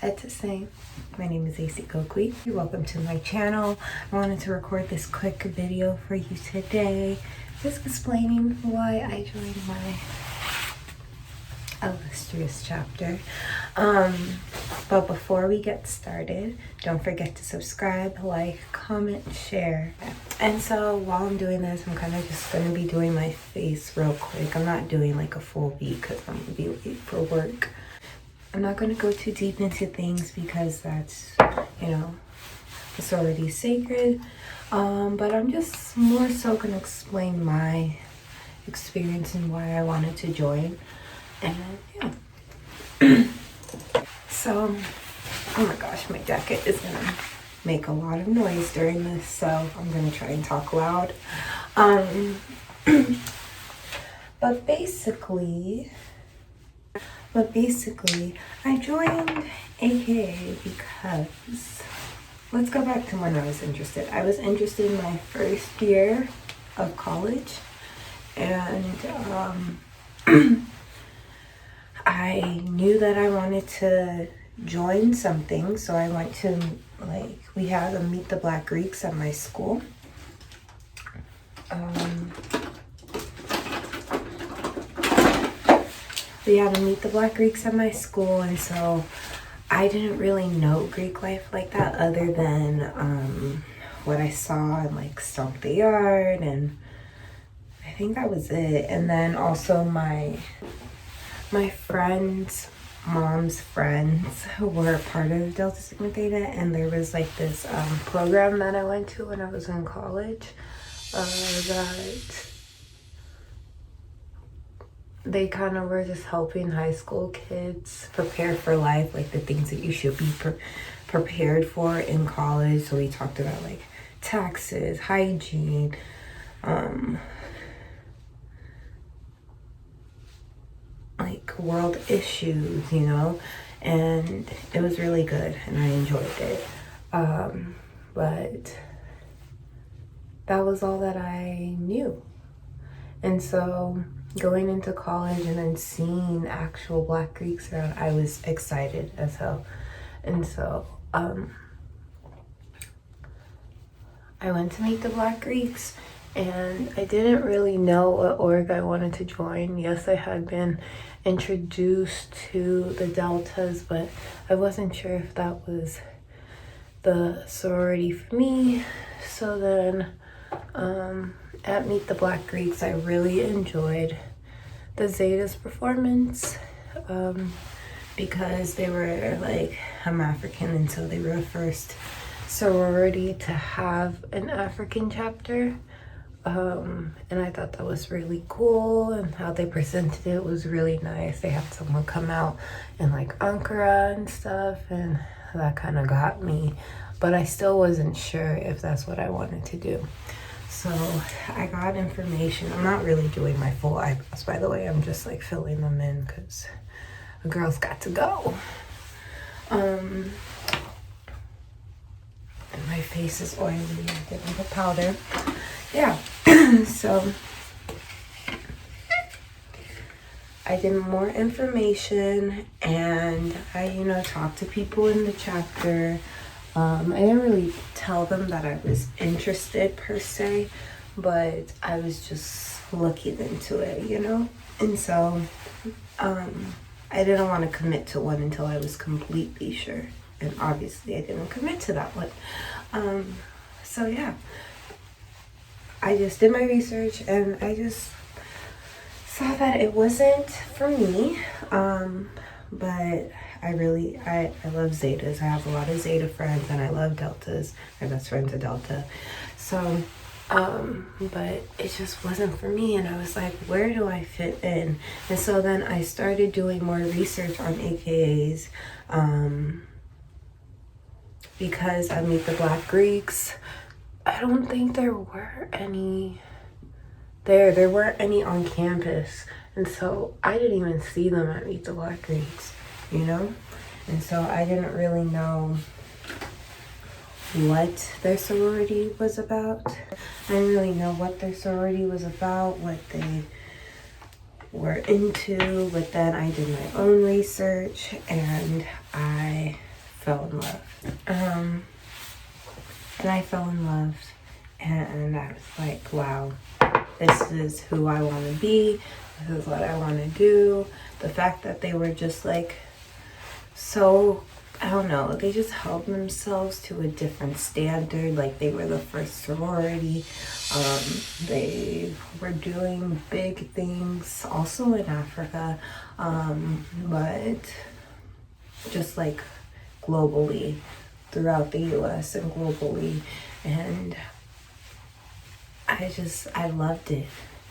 had to say. My name is Esi Kokui. Welcome to my channel. I wanted to record this quick video for you today, just explaining why I joined my illustrious chapter. But before we get started, don't forget to subscribe, like, comment, share. And so while I'm doing this, I'm kind of just going to be doing my face real quick. I'm not doing like a full beat because I'm going to be late for work. I'm not going to go too deep into things because that's, it's already sacred. But I'm just more so going to explain my experience and why I wanted to join. And yeah. So, oh my gosh, my jacket is going to make a lot of noise during this, so I'm going to try and talk loud. But basically, I joined AKA because, let's go back to when I was interested. I was interested in my first year of college, and I knew that I wanted to join something, so I went to, we had a Meet the Black Greeks at my school. We had to Meet the Black Greeks at my school, and so I didn't really know Greek life like that other than what I saw in Stomp the Yard, and I think that was it. And then also my friend's mom's friends were part of Delta Sigma Theta, and there was this program that I went to when I was in college that they kind of were just helping high school kids prepare for life, the things that you should be prepared for in college. So we talked about taxes, hygiene, world issues, and it was really good and I enjoyed it. But that was all that I knew. And so going into college and then seeing actual Black Greeks around, I was excited as hell. And so I went to Meet the Black Greeks, and I didn't really know what org I wanted to join. Yes, I had been introduced to the Deltas, but I wasn't sure if that was the sorority for me. So then at Meet the Black Greeks, I really enjoyed the Zeta's performance because they were I'm African, and so they were the first sorority to have an African chapter. And I thought that was really cool, and how they presented it was really nice. They had someone come out in Ankara and stuff, and that kind of got me, but I still wasn't sure if that's what I wanted to do. So I got information. I'm not really doing my full eyebrows, by the way. I'm just filling them in because a girl's got to go. And my face is oily. I didn't put powder. Yeah. So I did more information, and I talked to people in the chapter. I didn't really tell them that I was interested per se, but I was just looking into it, And so I didn't want to commit to one until I was completely sure. And obviously I didn't commit to that one. So yeah, I just did my research, and I just saw that it wasn't for me. But I love Zetas. I have a lot of Zeta friends, and I love Deltas. My best friend's a Delta. So, but it just wasn't for me, and I was like, where do I fit in? And so then I started doing more research on AKAs, because I Meet the Black Greeks. I don't think there were any there. There weren't any on campus, and so I didn't even see them at Meet the Black Greeks, And so I didn't really know what their sorority was about. I didn't really know what their sorority was about, what they were into, but then I did my own research, and I fell in love. And I fell in love, and I was like, wow, this is who I want to be. This is what I want to do. The fact that they were just like so, I don't know, they just held themselves to a different standard. Like, they were the first sorority. They were doing big things also in Africa, but just like globally, throughout the US and globally. And I loved it.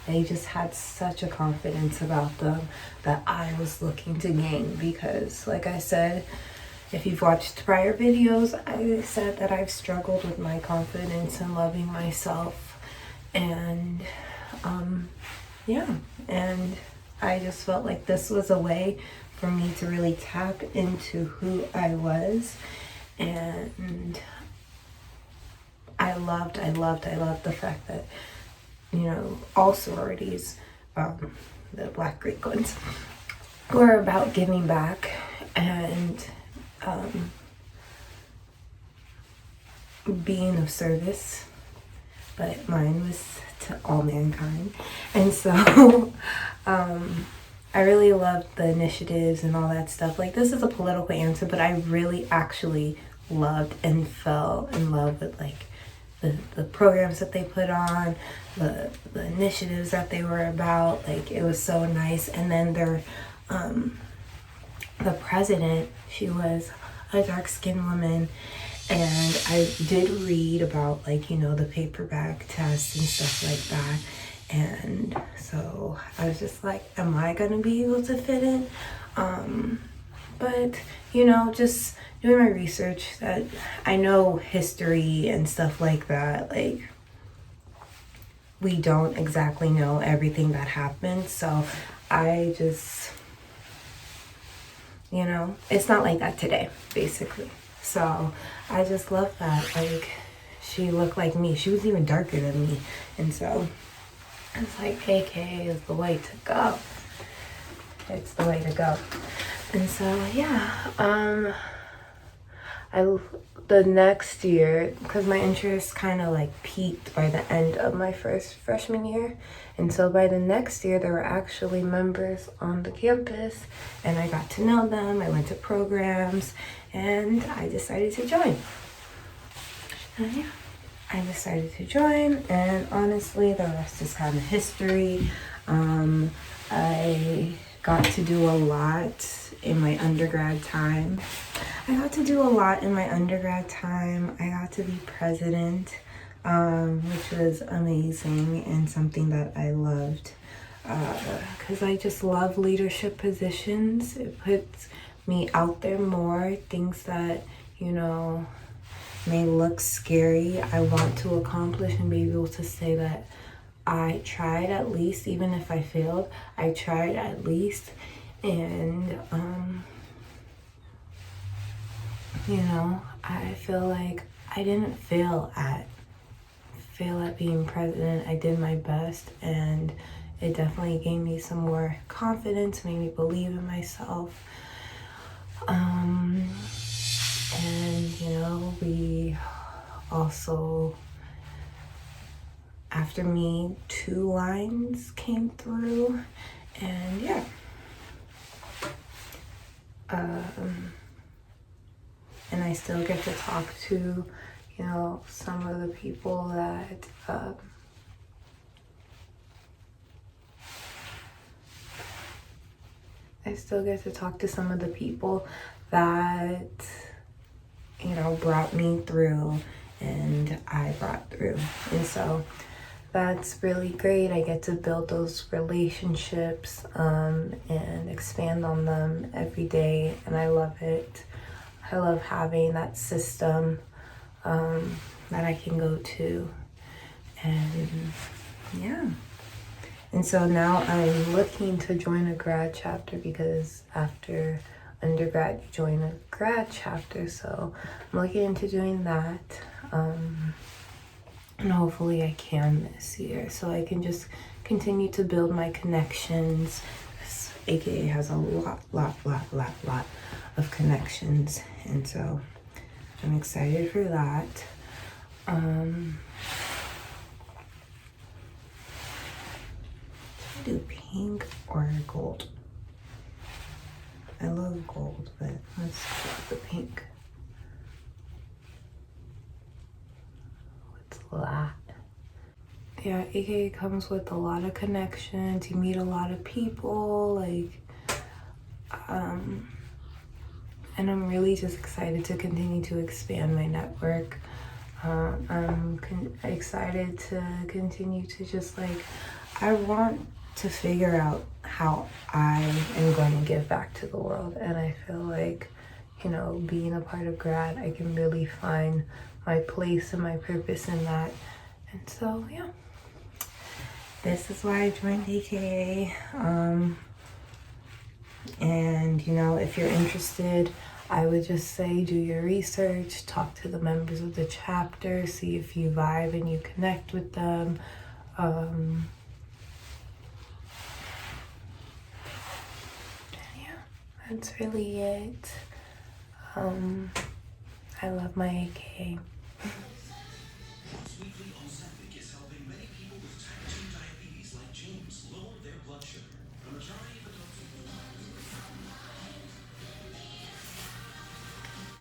They just had such a confidence about them that I was looking to gain, because like I said, if you've watched prior videos, I said that I've struggled with my confidence and loving myself. And yeah, and I just felt like this was a way for me to really tap into who I was. And I loved the fact that, you know, all sororities, the Black Greek ones, were about giving back and being of service, but mine was to all mankind. And so I really loved the initiatives and all that stuff. Like, this is a political answer, but I really actually loved and fell in love with like the programs that they put on, the initiatives that they were about. Like, it was so nice. And then their the president, she was a dark-skinned woman, and I did read about, like, you know, the paper bag test and stuff like that. And so I was just like, am I gonna be able to fit in? But, you know, just doing my research, that I know history and stuff like that, like, we don't exactly know everything that happened. So I just, you know, it's not like that today, basically. So I just love that. Like, she looked like me. She was even darker than me. And so it's like, AK is the way to go. It's the way to go. And so, yeah, the next year, because my interest kind of like peaked by the end of my freshman year. And so by the next year, there were actually members on the campus, and I got to know them. I went to programs, and I decided to join. And yeah, I decided to join, and honestly, the rest is kind of history. I got to do a lot in my undergrad time. I got to be president, which was amazing and something that I loved, because I just love leadership positions. It puts me out there more. Things that, you know, may look scary, I want to accomplish and be able to say that I tried at least. Even if I failed, I tried at least. And you know, I feel like I didn't fail at being president. I did my best, and it definitely gave me some more confidence, made me believe in myself. And you know, we also, after me, 2 lines came through, and yeah. And I still get to talk to, you know, some of the people that you know, brought me through and I brought through. And so that's really great. I get to build those relationships and expand on them every day, and I love it. I love having that system that I can go to, and yeah. And so now I'm looking to join a grad chapter, because after undergrad you join a grad chapter. So I'm looking into doing that, and hopefully I can this year, so I can just continue to build my connections. AKA has a lot of connections. And so I'm excited for that. Do pink or gold? I love gold, but let's go with the pink. What's that? Yeah, AKA comes with a lot of connections. You meet a lot of people, like, and I'm really just excited to continue to expand my network. I'm excited to continue to just like, I want to figure out how I am going to give back to the world. And I feel like, you know, being a part of grad, I can really find my place and my purpose in that. And so, yeah, this is why I joined AKA. And, you know, if you're interested, I would just say do your research, talk to the members of the chapter, see if you vibe and you connect with them. Yeah, that's really it. I love my AKA.